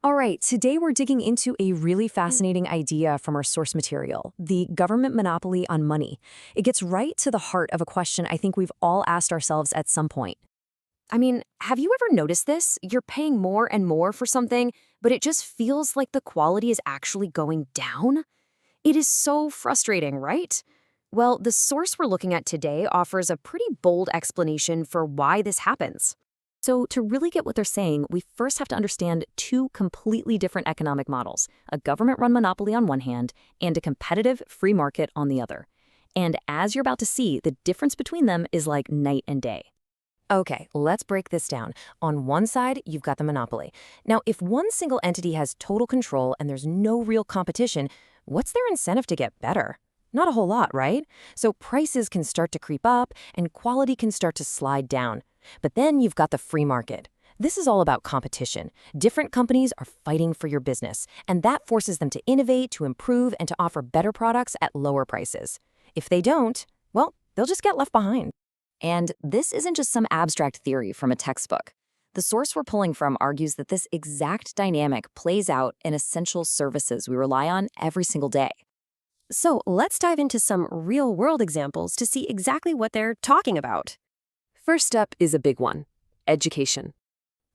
All right, today we're digging into a really fascinating idea from our source material, the government monopoly on money. It gets right to the heart of a question I think we've all asked ourselves at some point. I mean, have you ever noticed this? You're paying more and more for something, but it just feels like the quality is actually going down? It is so frustrating, right? Well, the source we're looking at today offers a pretty bold explanation for why this happens. So, to really get what they're saying, we first have to understand two completely different economic models, a government run monopoly on one hand and a competitive free market on the other. And as you're about to see, the difference between them is like night and day. Okay, let's break this down. On one side, you've got the monopoly. Now, if one single entity has total control and there's no real competition, what's their incentive to get better? Not a whole lot, right? So prices can start to creep up and quality can start to slide down. But then you've got the free market. This is all about competition. Different companies are fighting for your business, and that forces them to innovate, to improve, and to offer better products at lower prices. If they don't, well, they'll just get left behind. And this isn't just some abstract theory from a textbook. The source we're pulling from argues that this exact dynamic plays out in essential services we rely on every single day. So let's dive into some real-world examples to see exactly what they're talking about. First up is a big one, education.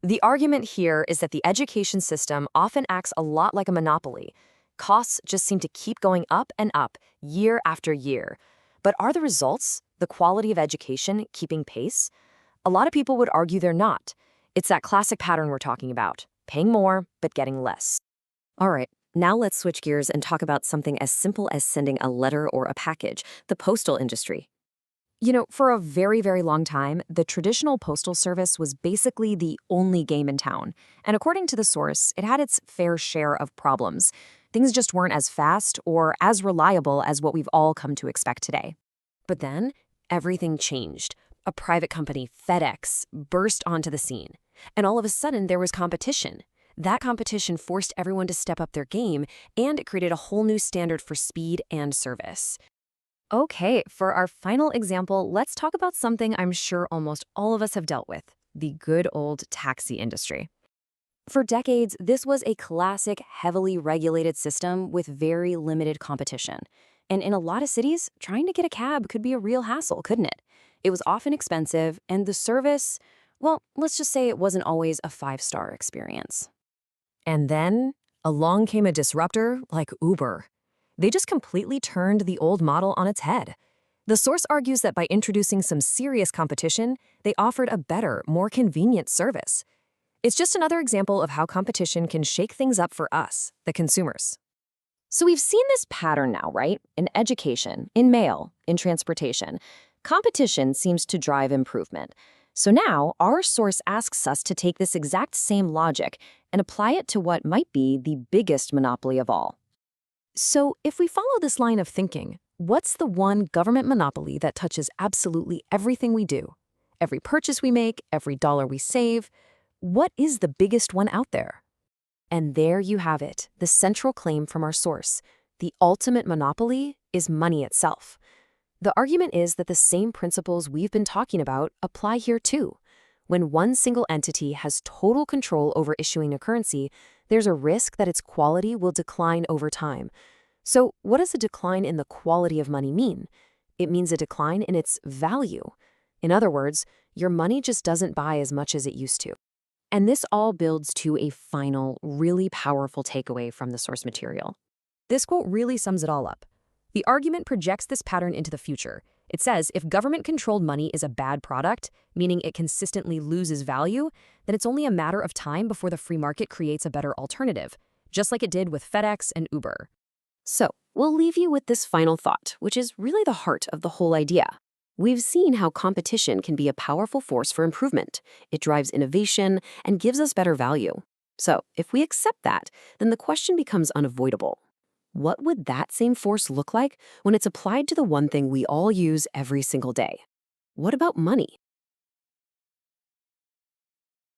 The argument here is that the education system often acts a lot like a monopoly. Costs just seem to keep going up and up, year after year. But are the results, the quality of education, keeping pace? A lot of people would argue they're not. It's that classic pattern we're talking about, paying more but getting less. All right, now let's switch gears and talk about something as simple as sending a letter or a package, the postal industry. You know, for a very, very long time, the traditional postal service was basically the only game in town. And according to the source, it had its fair share of problems. Things just weren't as fast or as reliable as what we've all come to expect today. But then, everything changed. A private company, FedEx, burst onto the scene. And all of a sudden, there was competition. That competition forced everyone to step up their game, and it created a whole new standard for speed and service. Okay, for our final example, let's talk about something I'm sure almost all of us have dealt with, the good old taxi industry. For decades, this was a classic, heavily regulated system with very limited competition. And in a lot of cities, trying to get a cab could be a real hassle, couldn't it? It was often expensive, and the service, well, let's just say it wasn't always a five-star experience. And then, along came a disruptor like Uber. They just completely turned the old model on its head. The source argues that by introducing some serious competition, they offered a better, more convenient service. It's just another example of how competition can shake things up for us, the consumers. So we've seen this pattern now, right? In education, in mail, in transportation. Competition seems to drive improvement. So now, our source asks us to take this exact same logic and apply it to what might be the biggest monopoly of all. So if we follow this line of thinking, what's the one government monopoly that touches absolutely everything we do? Every purchase we make, every dollar we save? What is the biggest one out there? And there you have it, the central claim from our source. The ultimate monopoly is money itself. The argument is that the same principles we've been talking about apply here too. When one single entity has total control over issuing a currency, there's a risk that its quality will decline over time. So what does a decline in the quality of money mean? It means a decline in its value. In other words, your money just doesn't buy as much as it used to. And this all builds to a final, really powerful takeaway from the source material. This quote really sums it all up. The argument projects this pattern into the future. It says if government-controlled money is a bad product, meaning it consistently loses value, then it's only a matter of time before the free market creates a better alternative, just like it did with FedEx and Uber. So, we'll leave you with this final thought, which is really the heart of the whole idea. We've seen how competition can be a powerful force for improvement. It drives innovation and gives us better value. So, if we accept that, then the question becomes unavoidable. What would that same force look like when it's applied to the one thing we all use every single day? What about money?